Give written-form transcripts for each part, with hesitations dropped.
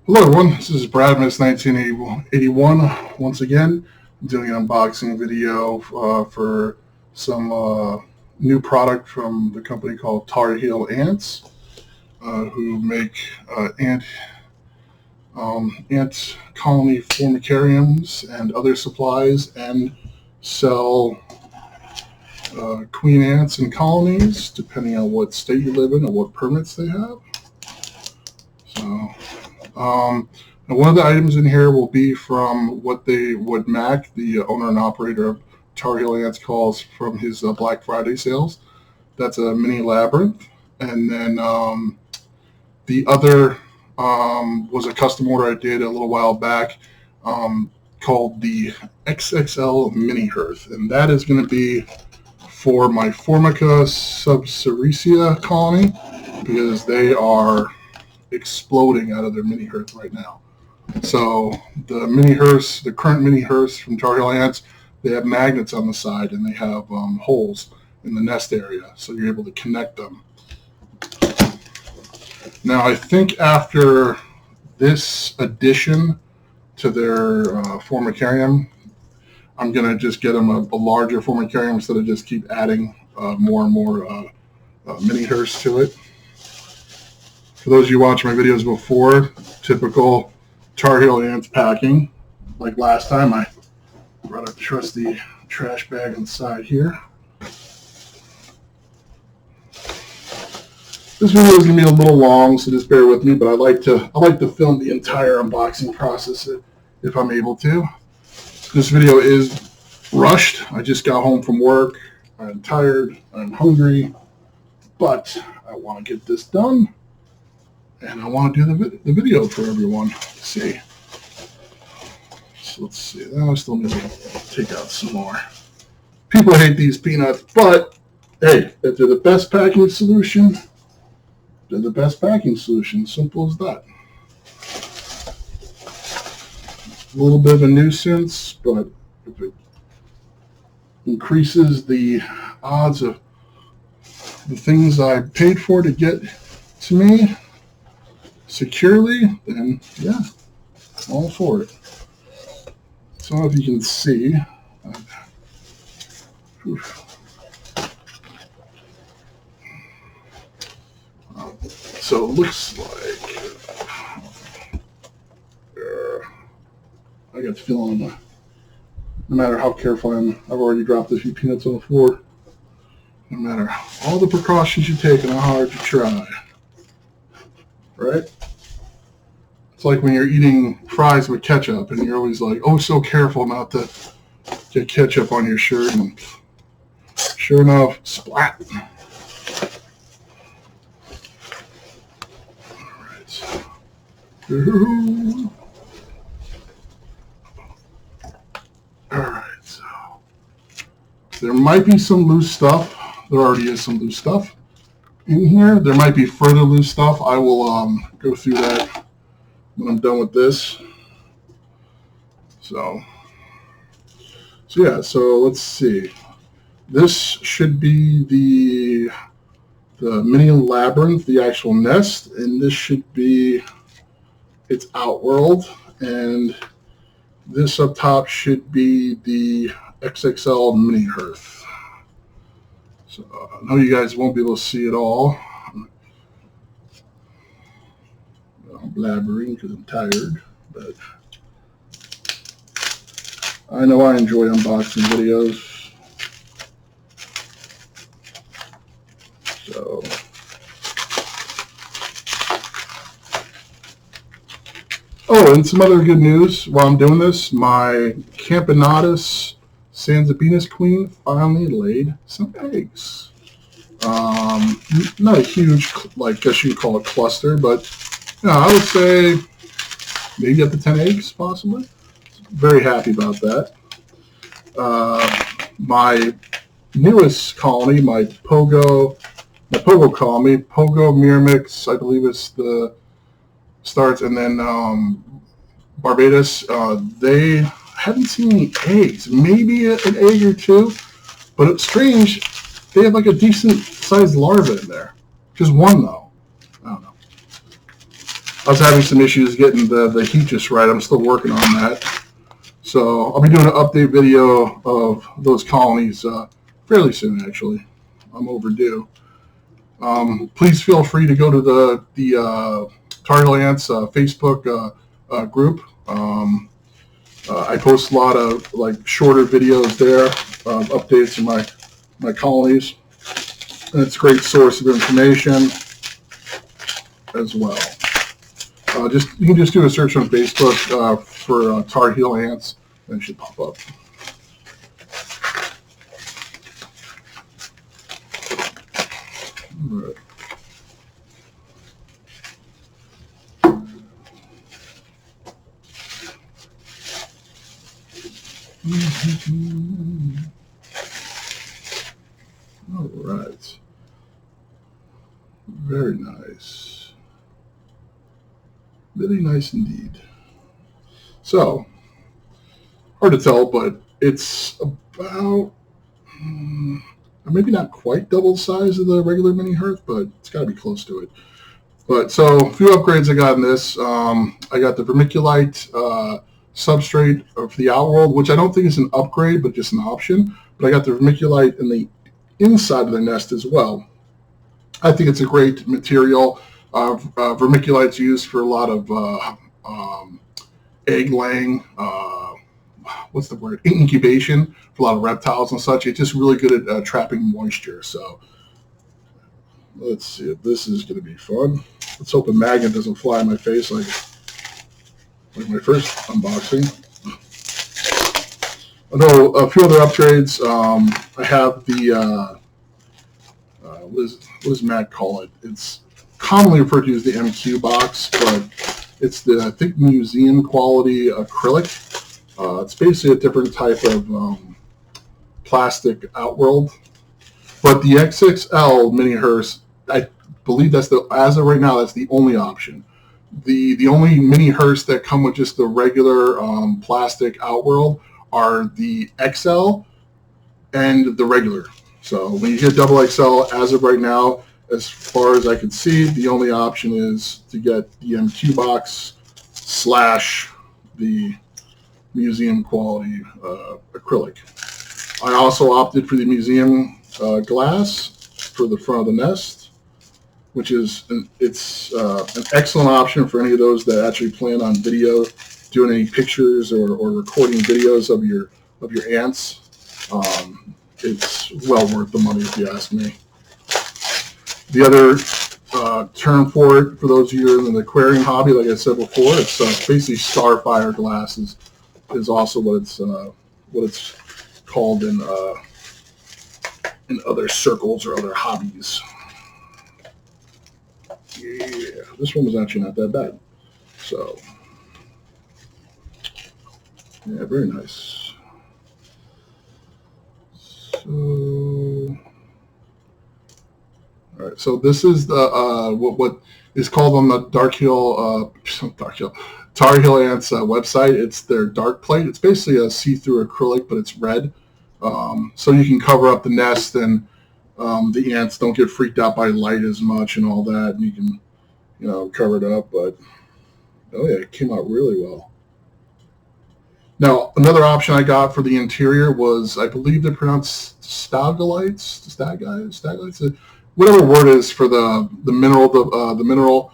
Hello everyone, this is Bradmus 1981. Once again, I'm doing an unboxing video for some new product from the company called Tar Heel Ants, who make ant colony formicariums and other supplies, and sell queen ants and colonies depending on what state you live in or what permits they have. And one of the items in here will be from what Mac, the owner and operator of Tar Heel Ants, calls from his Black Friday sales. That's a mini Labyrinth. And then the other was a custom order I did a little while back called the XXL Mini Hearth. And that is going to be for my Formica substrate colony, because they are exploding out of their mini hearth right now. So the mini hearths, the current mini hearths from Tar Heel Ants, they have magnets on the side and they have holes in the nest area, so you're able to connect them. Now I think after this addition to their formicarium, I'm going to just get them a larger formicarium instead of just keep adding more and more mini hearths to it. For those of you watching my videos before, typical Tar Heel Ants packing. Like last time, I brought a trusty trash bag inside here. This video is going to be a little long, so just bear with me. But I like to film the entire unboxing process if I'm able to. This video is rushed. I just got home from work. I'm tired. I'm hungry, but I want to get this done. And I want to do the video for everyone to see. So let's see. I still need to take out some more. People hate these peanuts, but hey, if they're the best packing solution, they're the best packing solution. Simple as that. A little bit of a nuisance, but if it increases the odds of the things I paid for to get to me securely, then yeah, all for it. So I don't know if you can see. So it looks like I got the feeling no matter how careful I am, I've already dropped a few peanuts on the floor. No matter all the precautions you take and how hard you try. Right? It's like when you're eating fries with ketchup and you're always like, oh, so careful not to get ketchup on your shirt, and sure enough, splat. Alright. Alright, so there might be some loose stuff. There already is some loose stuff in here. There might be further loose stuff. I will go through that when I'm done with this. So yeah, so let's see. This should be the mini Labyrinth, the actual nest, and this should be its Outworld, and this up top should be the XXL Mini Hearth. So I know you guys won't be able to see it all. I'm blabbering because I'm tired, but I know I enjoy unboxing videos. So oh, and some other good news while I'm doing this, my Campanatus Sansabeanus queen finally laid some eggs. Not a huge, like, I guess you could call it cluster, but I would say maybe up to 10 eggs, possibly. Very happy about that. My newest colony, my Pogo colony, Pogo Mirmix, I believe it's the starts, and then Barbados, they haven't seen any eggs. Maybe an egg or two, but it's strange. They have like a decent sized larva in there. Just one though. I don't know. I was having some issues getting the heat just right. I'm still working on that. So I'll be doing an update video of those colonies fairly soon, actually. I'm overdue. Please feel free to go to the Target Ants Facebook group. I post a lot of like shorter videos there, updates of my colonies, and it's a great source of information as well. You can just do a search on Facebook for Tar Heel ants, and it should pop up. All right. All right. Very nice. Very nice indeed. So, hard to tell, but it's about maybe not quite double the size of the regular mini hearth, but it's got to be close to it. But so a few upgrades I got in this. I got the vermiculite substrate for the Outworld, which I don't think is an upgrade, but just an option. But I got the vermiculite in the inside of the nest as well. I think it's a great material. Vermiculite's used for a lot of egg laying, what's the word, incubation for a lot of reptiles and such. It's just really good at trapping moisture. So let's see if this is going to be fun. Let's hope a magnet doesn't fly in my face like my first unboxing. I know a few other upgrades. I have the, what does Matt call it? It's commonly referred to as the MQ box, but it's the, I think, museum quality acrylic. It's basically a different type of plastic Outworld. But the XXL Mini Hearth, I believe that's as of right now, that's the only option. The only mini hearths that come with just the regular plastic Outworld are the XL and the regular. So when you get double XL, as of right now, as far as I can see, the only option is to get the MQ box / the museum quality acrylic. I also opted for the museum glass for the front of the nest, which is an excellent option for any of those that actually plan on video, doing any pictures or recording videos of your ants. It's well worth the money if you ask me. The other term for it, for those of you in the aquarium hobby, like I said before, it's basically starfire glass is also what it's called in other circles or other hobbies. Yeah, this one was actually not that bad. So, yeah, very nice. So, all right. So this is the what is called on the Tar Heel Ants website. It's their dark plate. It's basically a see-through acrylic, but it's red, so you can cover up the nest and the ants don't get freaked out by light as much and all that. And you can, cover it up. But oh yeah, it came out really well. Now, another option I got for the interior was, I believe they're pronounced stagolites, whatever word is for the mineral,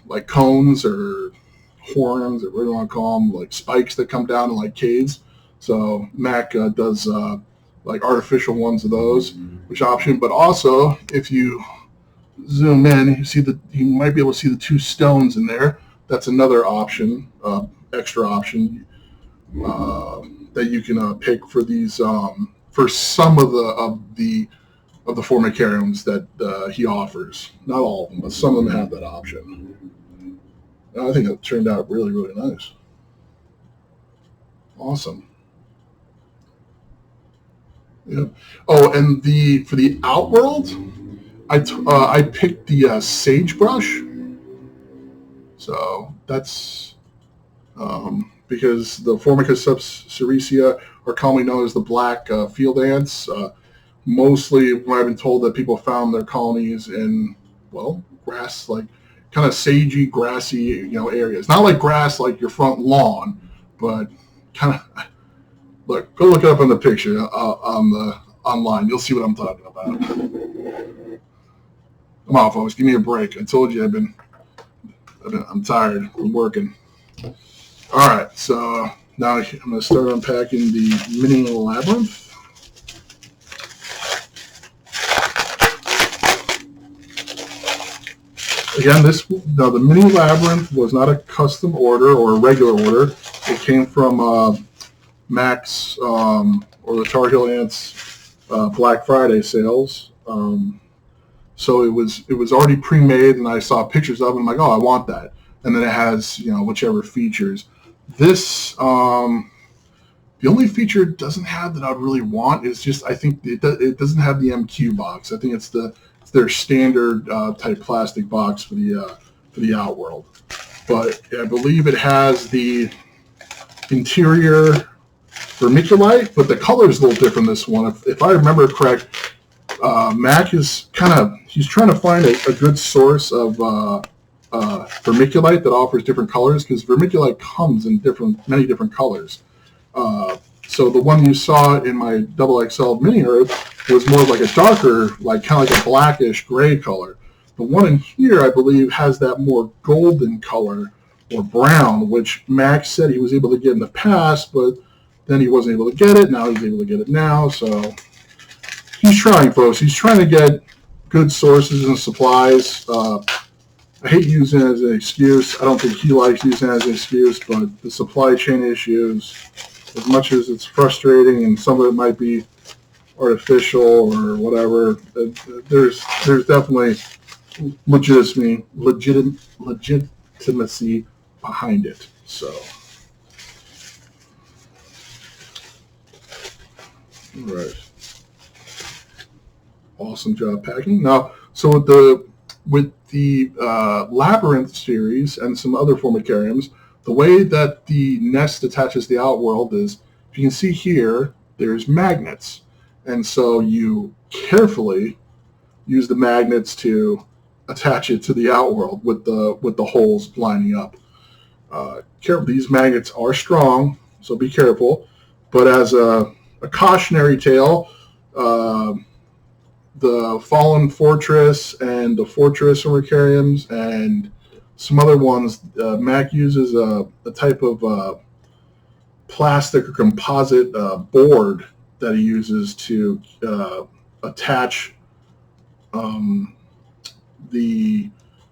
like cones or horns or whatever you want to call them, like spikes that come down in like caves. So Mac does like artificial ones of those, which option. But also, if you zoom in, you might be able to see the two stones in there. That's another option, extra option that you can pick for these for some of the formicariums that he offers. Not all of them, but some of them have that option. And I think it turned out really, really nice. Awesome. Yep. Oh, and for the Outworld, I picked the sagebrush. So that's because the Formica subcericea are commonly known as the black field ants. Mostly, when I've been told that people found their colonies in, well, grass, like kind of sagey, grassy, areas. Not like grass like your front lawn, but kind of. Look, go look it up in the picture online. You'll see what I'm talking about. Come on, folks, give me a break. I told you I'm tired. I'm working. All right, so now I'm going to start unpacking the Mini Labyrinth. Again, the Mini Labyrinth was not a custom order or a regular order. It came from Max or the Tar Heel Ants Black Friday sales. So it was already pre-made, and I saw pictures of it. I'm like, oh, I want that. And then it has whichever features. This the only feature it doesn't have that I'd really want is just I think it doesn't have the MQ box. I think it's their standard type plastic box for the Outworld. But I believe it has the interior vermiculite, but the color is a little different this one. If I remember correct, Mac is he's trying to find a good source of vermiculite that offers different colors, because vermiculite comes in many different colors. So the one you saw in my XXL Mini Hearth was more like a darker, kind of like a blackish gray color. The one in here, I believe, has that more golden color or brown, which Max said he was able to get in the past, but then he wasn't able to get it. Now he's able to get it now. So he's trying, folks. He's trying to get good sources and supplies. I hate using it as an excuse. I don't think he likes using it as an excuse, but the supply chain issues, as much as it's frustrating and some of it might be artificial or whatever, there's definitely legitimacy behind it. So, all right, awesome job packing. Now, so with the Labyrinth series and some other formicariums, the way that the nest attaches to the Outworld is, if you can see here, there's magnets. And so you carefully use the magnets to attach it to the Outworld with the holes lining up. These magnets are strong, so be careful. But as a cautionary tale, the Fallen Fortress and the Fortress formicariums and some other ones, Mac uses a type of plastic or composite board that he uses to attach the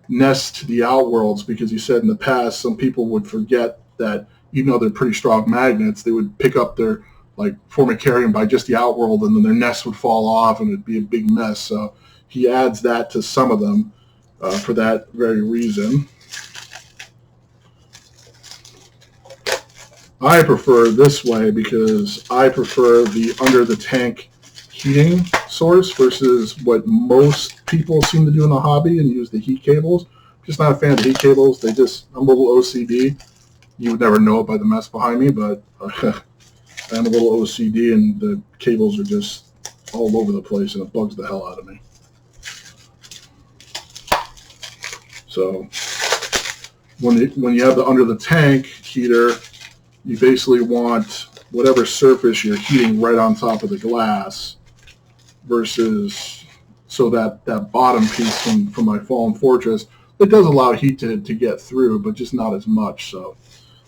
nest to the Outworlds, because he said in the past some people would forget that even though they're pretty strong magnets, they would pick up their formicarium by just the Outworld, and then their nest would fall off and it'd be a big mess. So he adds that to some of them for that very reason. I prefer this way because I prefer the under the tank heating source versus what most people seem to do in the hobby and use the heat cables. I'm just not a fan of the heat cables. I'm a little OCD. You would never know it by the mess behind me, but I'm a little OCD, and the cables are just all over the place, and it bugs the hell out of me. So when you have the under the tank heater, you basically want whatever surface you're heating right on top of the glass, versus so that bottom piece from my Fallen Fortress, it does allow heat to get through, but just not as much. So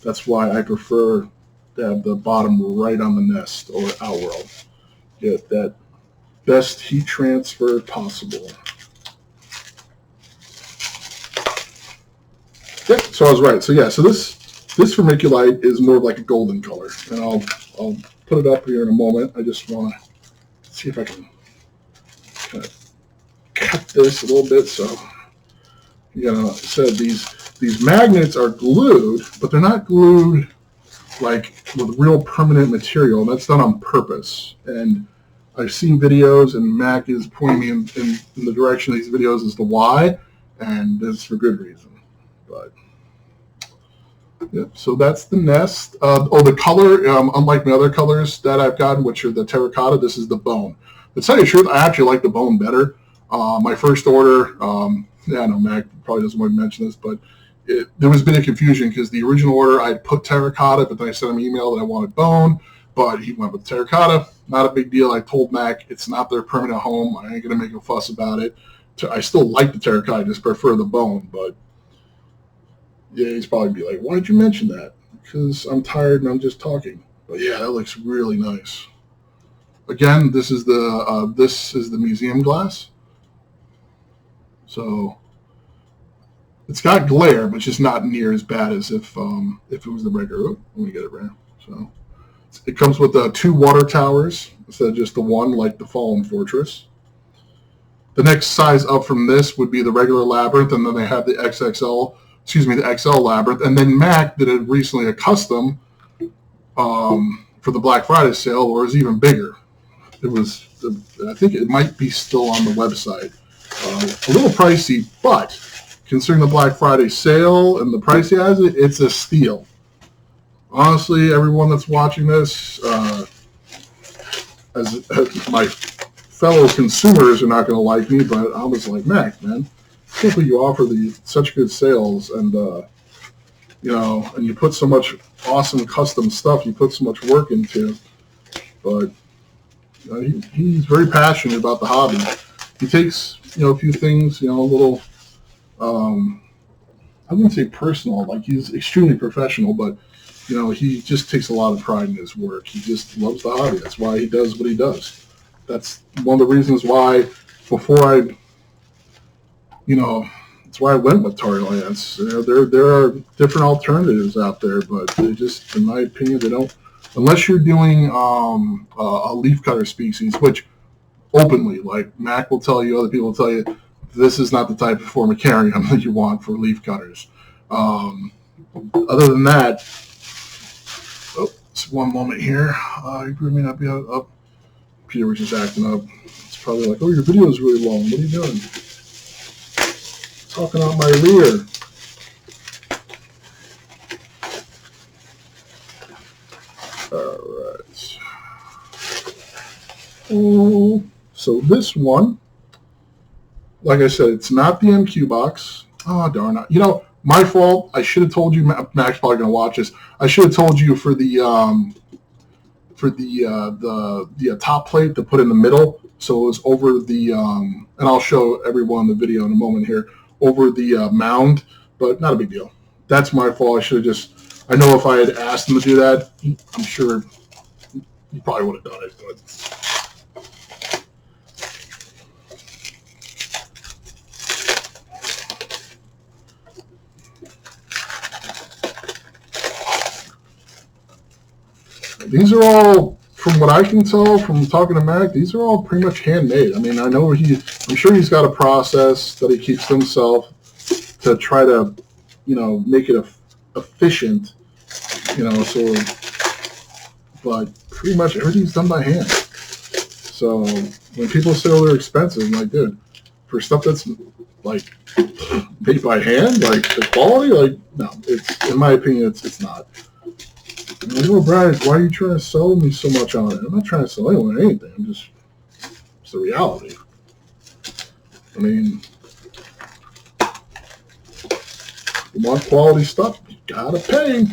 that's why I prefer to have the bottom right on the nest or Outworld. Get that best heat transfer possible. Yep, so I was right. So yeah, so this vermiculite is more like a golden color, and I'll put it up here in a moment. I just want to see if I can kind of cut this a little bit. So, I said these magnets are glued, but they're not glued like with real permanent material. That's done on purpose. And I've seen videos, and Mac is pointing me in the direction of these videos as to why, and it's for good reason. But yep, so that's the nest. The color, unlike my other colors that I've gotten, which are the terracotta, this is the bone. To tell you the truth, I actually like the bone better. My first order, yeah, I know Mac probably doesn't want to mention this, but there was a bit of confusion because the original order I put terracotta, but then I sent him an email that I wanted bone, but he went with terracotta. Not a big deal. I told Mac it's not their permanent home. I ain't gonna make a fuss about it. I still like the terracotta, I just prefer the bone. But yeah, he's probably be like, "Why did you mention that?" Because I'm tired and I'm just talking. But yeah, that looks really nice. Again, this is the museum glass. So it's got glare, but it's just not near as bad as if it was the regular. Oh, let me get it right. So it comes with 2 water towers instead of just the one, like the Fallen Fortress. The next size up from this would be the regular Labyrinth, and then they have the the XL Labyrinth, and then Mac did it recently a custom for the Black Friday sale, where it was even bigger. It was, I think it might be still on the website. A little pricey, but considering the Black Friday sale and the price he has it, it's a steal. Honestly, everyone that's watching this, as my fellow consumers are not going to like me, but I was like, Mac, man, I can't believe you offer such good sales, and and you put so much awesome custom stuff, you put so much work into, but he's very passionate about the hobby. He takes a few things, a little. I wouldn't say personal, like he's extremely professional, but he just takes a lot of pride in his work. He just loves the hobby. That's why he does what he does. That's one of the reasons why that's why I went with Tar Lance. There are different alternatives out there, but they just, in my opinion, they don't, unless you're doing a leafcutter species, which openly, like Mac will tell you, other people will tell you, this is not the type of formicarium that you want for leaf cutters. Other than that, just one moment here. You may not be up. Peter was just acting up. It's probably like, oh, your video is really long. What are you doing? Talking out my rear. All right. So this one, like I said, it's not the MQ box. Oh, darn it. My fault. I should have told you. Mac's probably going to watch this. I should have told you for the top plate to put in the middle. So it was over the, and I'll show everyone the video in a moment here, over the mound, but not a big deal. That's my fault. I should have I know if I had asked him to do that, I'm sure he probably would have done it. But these are all, from what I can tell from talking to Mac, these are all pretty much handmade. I mean, I'm sure he's got a process that he keeps to himself to try to, make it efficient, but pretty much everything's done by hand. So when people say, oh, they're expensive, I'm like, dude, for stuff that's like made by hand, like the quality, like, no, it's, in my opinion, it's not. Like, oh, Brian, why are you trying to sell me so much on it? I'm not trying to sell anyone anything. It's the reality. I mean, you want quality stuff, you gotta pay.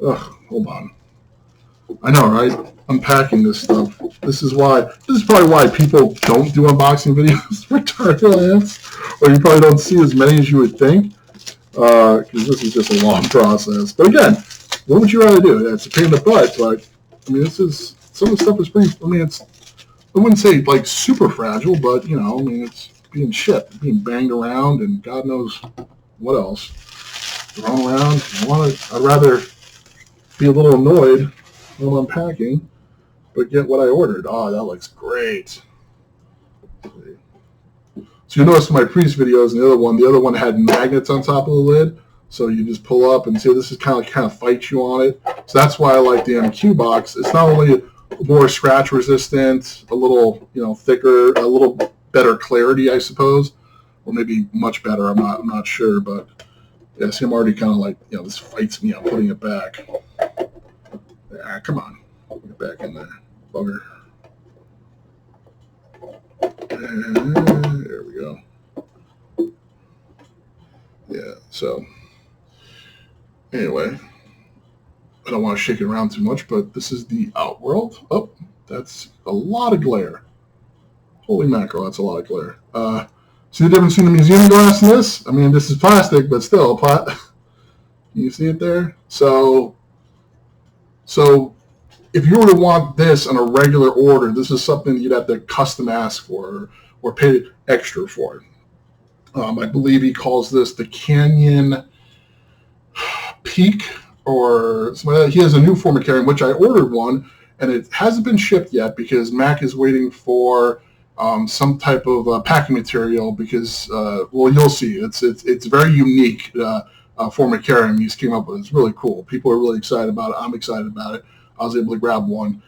Ugh, hold on. I know, right? Unpacking this stuff. This is probably why people don't do unboxing videos for Tar Lance, or you probably don't see as many as you would think. Because this is just a long process. But again, what would you rather do? Yeah, it's a pain in the butt, but I mean, some of the stuff is pretty, I mean, I wouldn't say like super fragile, but it's being shipped, being banged around, and God knows what else thrown around. I'd rather be a little annoyed while unpacking, but get what I ordered. Oh, that looks great. So you notice in my previous videos, and the other one had magnets on top of the lid, so you just pull up and see this is kind of fights you on it. So that's why I like the MQ box. It's not only more scratch resistant, a little thicker, a little better clarity, I suppose, or maybe much better. I'm not sure, but yeah, see, I'm already kind of like this fights me on putting it back. Ah, come on, put it back in there, bugger. There we go. Yeah, so anyway, I don't want to shake it around too much, but this is the Outworld. Oh, that's a lot of glare. Holy mackerel, that's a lot of glare. See the difference between the museum glass and this? I mean, this is plastic, but still, can you see it there? So if you were to want this on a regular order, this is something you'd have to custom ask for or pay extra for. I believe he calls this the Canyon Peak or something like that. He has a new formicarium, which I ordered one, and it hasn't been shipped yet because Mac is waiting for some type of packing material because, well, you'll see. It's very unique formicarium he's came up with. It's really cool. People are really excited about it. I'm excited about it. I was able to grab one.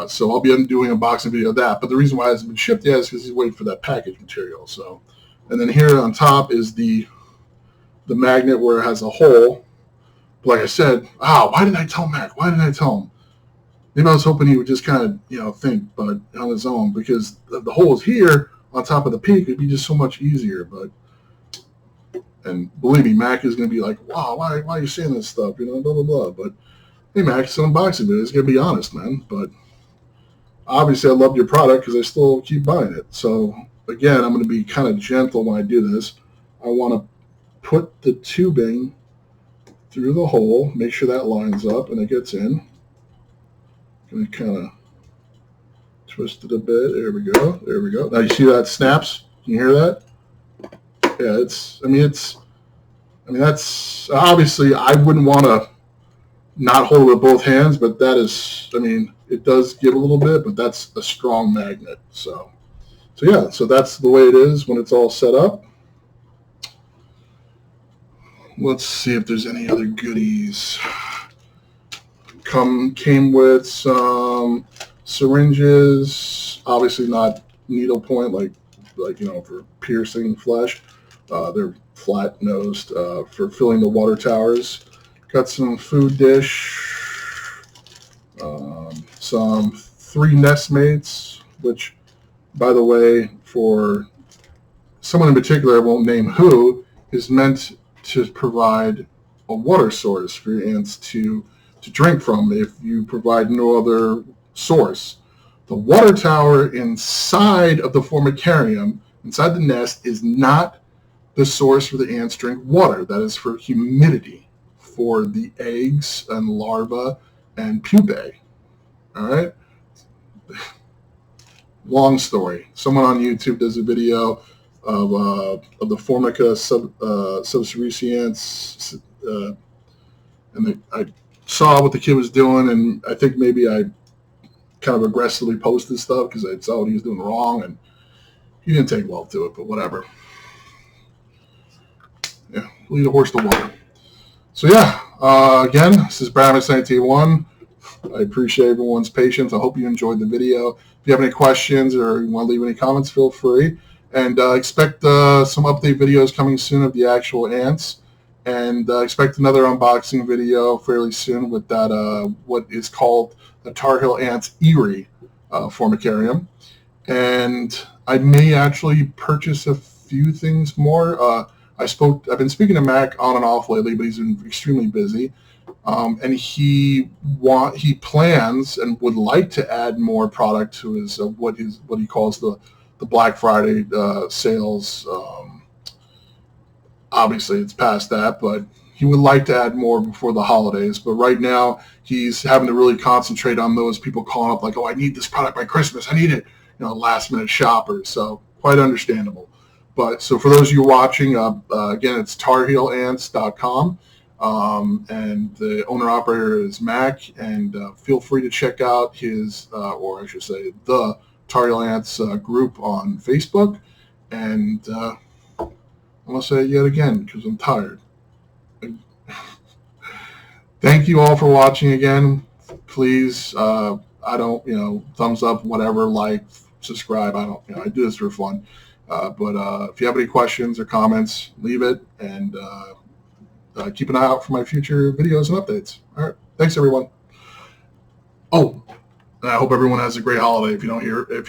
So I'll be doing an unboxing video of that. But the reason why it hasn't been shipped yet is because he's waiting for that package material. So, and then here on top is the magnet where it has a hole. But like I said, why didn't I tell Mac? Why didn't I tell him? Maybe I was hoping he would just kind of, think, but on his own, because the hole is here on top of the peak. It'd be just so much easier. But, and believe me, Mac is going to be like, wow, why are you saying this stuff? Blah, blah, blah. But, hey, Mac, it's an unboxing video. It's going to be honest, man. But obviously I love your product because I still keep buying it. So, again, I'm going to be kind of gentle when I do this. I want to put the tubing through the hole, make sure that lines up and it gets in. Going to kind of twist it a bit. There we go. There we go. Now you see that snaps? Can you hear that? Yeah, that's obviously I wouldn't want to not hold it with both hands, but that is, it does give a little bit, but that's a strong magnet. So yeah, so that's the way it is when it's all set up. Let's see if there's any other goodies. Came with some syringes, obviously not needlepoint like for piercing flesh. They're flat nosed for filling the water towers. Got some food dish, some 3 nest mates, which, by the way, for someone in particular, I won't name who, is meant to provide a water source for your ants to drink from if you provide no other source. The water tower inside of the formicarium, inside the nest, is not the source for the ants to drink water. That is for humidity, for the eggs and larvae and pupae. All right? Long story. Someone on YouTube does a video of the Formica subservience, and I saw what the kid was doing, and I think maybe I kind of aggressively posted stuff because I saw what he was doing wrong, and he didn't take well to it, but whatever. Yeah, lead a horse to water. So yeah, again, this is Brad1981. I appreciate everyone's patience. I hope you enjoyed the video. If you have any questions or you want to leave any comments, feel free. And expect some update videos coming soon of the actual ants. And expect another unboxing video fairly soon with that what is called the Tar Heel Ants Erie formicarium. And I may actually purchase a few things more. I've been speaking to Mac on and off lately, but he's been extremely busy. And he plans and would like to add more product to his what he calls the Black Friday sales. Obviously, it's past that, but he would like to add more before the holidays. But right now, he's having to really concentrate on those people calling up like, "Oh, I need this product by Christmas. I need it." Last minute shoppers. So quite understandable. But so for those of you watching, again, it's tarheelants.com. And the owner-operator is Mac, and feel free to check out his, or I should say, the Tar Heel Ants group on Facebook. And I'm going to say it yet again because I'm tired. Thank you all for watching again. Please, I don't, thumbs up, whatever, like, subscribe. I don't, I do this for fun. But if you have any questions or comments, leave it, and keep an eye out for my future videos and updates. All right. Thanks, everyone. Oh, And I hope everyone has a great holiday. If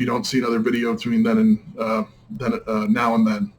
you don't see another video between then and now and then.